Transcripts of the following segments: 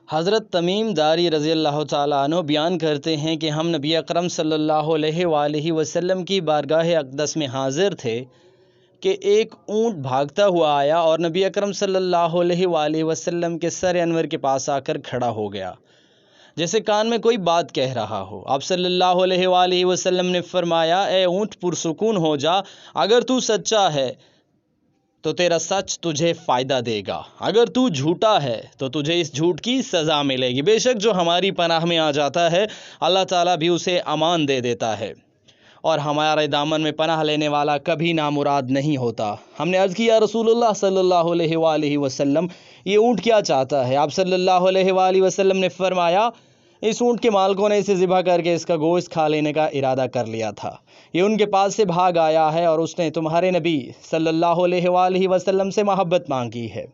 حضرت تمیم داری رضی اللہ تعالیٰ عنہ بیان کرتے ہیں کہ ہم نبی اکرم صلی اللہ علیہ وآلہ وسلم کی بارگاہ اقدس میں حاضر تھے کہ ایک اونٹ بھاگتا ہوا آیا اور نبی اکرم صلی اللہ علیہ وآلہ وسلم کے سر انور کے پاس آ کر کھڑا ہو گیا، جیسے کان میں کوئی بات کہہ رہا ہو۔ آپ صلی اللہ علیہ وآلہ وسلم نے فرمایا، اے اونٹ پرسکون ہو جا، اگر تو سچا ہے تو تیرا سچ تجھے فائدہ دے گا، اگر تو جھوٹا ہے تو تجھے اس جھوٹ کی سزا ملے گی۔ بے شک جو ہماری پناہ میں آ جاتا ہے اللہ تعالیٰ بھی اسے امان دے دیتا ہے، اور ہمارے دامن میں پناہ لینے والا کبھی نامراد نہیں ہوتا۔ ہم نے عرض کیا، رسول اللہ صلی اللہ علیہ وآلہ وسلم یہ اونٹ کیا چاہتا ہے؟ آپ صلی اللہ علیہ وآلہ وسلم نے فرمایا، اس اونٹ کے مالکوں نے اسے ذبح کر کے اس کا گوشت کھا لینے کا ارادہ کر لیا تھا، یہ ان کے پاس سے بھاگ آیا ہے اور اس نے تمہارے نبی صلی اللہ علیہ وآلہ وسلم سے محبت مانگی ہے۔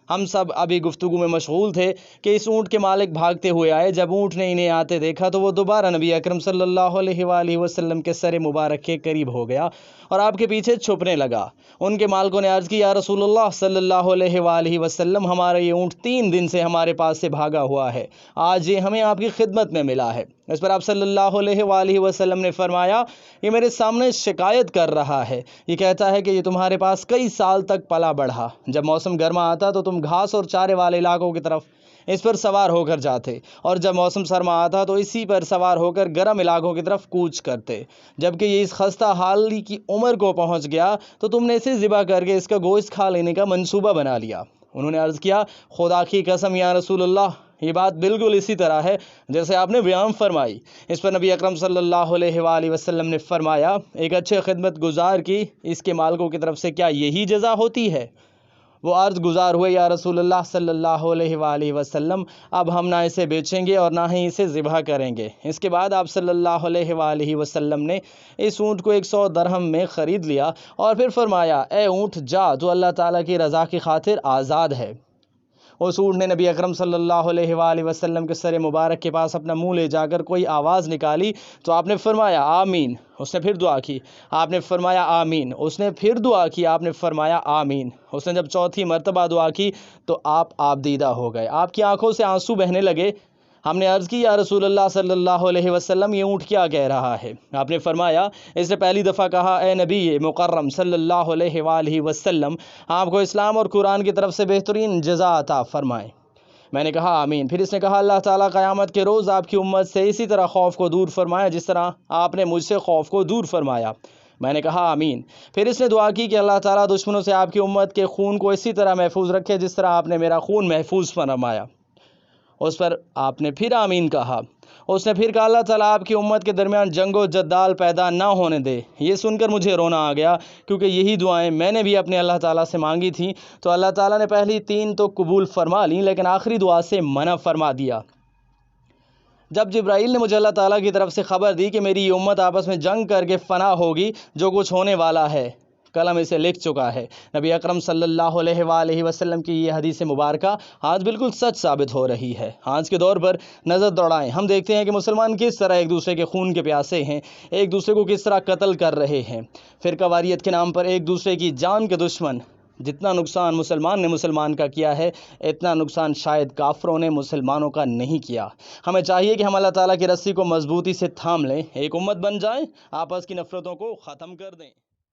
ہم سب ابھی گفتگو میں مشغول تھے کہ اس اونٹ کے مالک بھاگتے ہوئے آئے۔ جب اونٹ نے انہیں آتے دیکھا تو وہ دوبارہ نبی اکرم صلی اللہ علیہ وآلہ وسلم کے سر مبارک کے قریب ہو گیا اور آپ کے پیچھے چھپنے لگا۔ ان کے مالکوں نے عرض کی، یا رسول اللہ صلی اللہ علیہ وآلہ وسلم، ہمارا یہ اونٹ 3 دن سے ہمارے پاس سے بھاگا ہوا ہے، آج یہ ہمیں آپ کی خدمت میں ملا ہے۔ اس پر آپ صلی اللہ علیہ وآلہ وسلم نے فرمایا، یہ میرے سامنے شکایت کر رہا ہے، یہ کہتا ہے کہ یہ تمہارے پاس کئی سال تک پلا بڑھا، جب موسم گرما آتا تو تم گھاس اور چارے والے علاقوں کی طرف اس پر سوار ہو کر جاتے، اور جب موسم سرما آتا تو اسی پر سوار ہو کر گرم علاقوں کی طرف کوچ کرتے۔ جبکہ یہ اس خستہ حالی کی عمر کو پہنچ گیا تو تم نے اسے ذبح کر کے اس کا گوشت کھا لینے کا منصوبہ بنا لیا۔ انہوں نے عرض کیا، خدا کی قسم یا رسول اللہ، یہ بات بالکل اسی طرح ہے جیسے آپ نے بیان فرمائی۔ اس پر نبی اکرم صلی اللہ علیہ وآلہ وسلم نے فرمایا، ایک اچھے خدمت گزار کی اس کے مالکوں کی طرف سے کیا یہی جزا ہوتی ہے؟ وہ عرض گزار ہوئے، یا رسول اللہ صلی اللہ علیہ وآلہ وسلم، اب ہم نہ اسے بیچیں گے اور نہ ہی اسے ذبح کریں گے۔ اس کے بعد آپ صلی اللہ علیہ وآلہ وسلم نے اس اونٹ کو 100 درہم میں خرید لیا اور پھر فرمایا، اے اونٹ جا، تو اللہ تعالیٰ کی رضا کی خاطر آزاد ہے۔ اس اونٹ نے نبی اکرم صلی اللہ علیہ وآلہ وسلم کے سر مبارک کے پاس اپنا منہ لے جا کر کوئی آواز نکالی تو آپ نے فرمایا آمین، اس نے پھر دعا کی، آپ نے فرمایا آمین، اس نے پھر دعا کی، آپ نے فرمایا آمین۔ اس نے جب چوتھی مرتبہ دعا کی تو آپ دیدہ ہو گئے، آپ کی آنکھوں سے آنسو بہنے لگے۔ ہم نے عرض کی، یا رسول اللہ صلی اللہ علیہ وسلم، یہ اونٹ کیا کہہ رہا ہے؟ آپ نے فرمایا، اس نے پہلی دفعہ کہا، اے نبی مکرم صلی اللہ علیہ وآلہ وسلم، آپ کو اسلام اور قرآن کی طرف سے بہترین جزا عطا فرمائے۔ میں نے کہا آمین۔ پھر اس نے کہا، اللہ تعالیٰ قیامت کے روز آپ کی امت سے اسی طرح خوف کو دور فرمایا جس طرح آپ نے مجھ سے خوف کو دور فرمایا۔ میں نے کہا آمین۔ پھر اس نے دعا کی کہ اللہ تعالیٰ دشمنوں سے آپ کی امت کے خون کو اسی طرح محفوظ رکھے جس طرح آپ نے میرا خون محفوظ فرمایا۔ اس پر آپ نے پھر آمین کہا۔ اس نے پھر کہا، اللہ تعالیٰ آپ کی امت کے درمیان جنگ و جدال پیدا نہ ہونے دے۔ یہ سن کر مجھے رونا آ گیا، کیونکہ یہی دعائیں میں نے بھی اپنے اللہ تعالیٰ سے مانگی تھیں، تو اللہ تعالیٰ نے پہلی 3 تو قبول فرما لیں لیکن آخری دعا سے منع فرما دیا۔ جب جبرائیل نے مجھے اللہ تعالیٰ کی طرف سے خبر دی کہ میری یہ امت آپس میں جنگ کر کے فنا ہوگی، جو کچھ ہونے والا ہے قلم اسے لکھ چکا ہے۔ نبی اکرم صلی اللہ علیہ وآلہ وسلم کی یہ حدیث مبارکہ آج بالکل سچ ثابت ہو رہی ہے۔ آج کے دور پر نظر دوڑائیں، ہم دیکھتے ہیں کہ مسلمان کس طرح ایک دوسرے کے خون کے پیاسے ہیں، ایک دوسرے کو کس طرح قتل کر رہے ہیں، فرقہ واریت کے نام پر ایک دوسرے کی جان کے دشمن۔ جتنا نقصان مسلمان نے مسلمان کا کیا ہے، اتنا نقصان شاید کافروں نے مسلمانوں کا نہیں کیا۔ ہمیں چاہیے کہ ہم اللہ تعالیٰ کی رسی کو مضبوطی سے تھام لیں، ایک امت بن جائیں، آپس کی نفرتوں کو ختم کر دیں۔